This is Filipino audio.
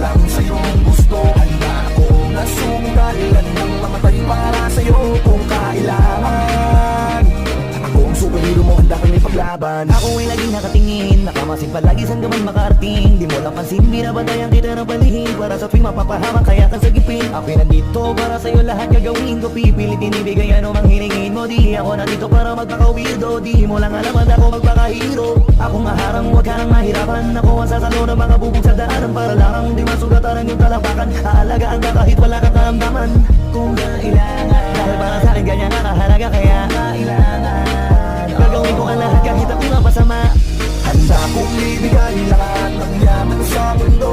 lang sa'yong gusto. Handa akong nasunggal at nang mamatay para sa'yo kung kailangan. Ako ang superhero mo, handa kang ipaglaban. Ako ay laging nakatingin, nakamasid palagi saan ka man makarating. Di mo lang pansin, binabantayan kita ng palihim. Para sa tuwing mapapahamak kaya kang sagipin. Ako'y nandito para sa'yo lahat gagawin ko. Pipilitin ibigay ano mang hiningin mo. Di ako nandito para magpaka-weirdo. Di mo lang alam at ako magpaka-hero. Ako maharang, huwag ka nang mahirapan. Ako ang sasalo ng mga bubog sa daanan. Para lang di masugatan yung talapakan. Aalagaan ka kahit wala kang karamdaman kung kailangan. Dahil para sa'kin ganyan nga kahalaga kaya kailangan. Gagawin ko ang lahat kahit ako'y mapasama. Handa kong ibigay lahat ng yaman sa mundo.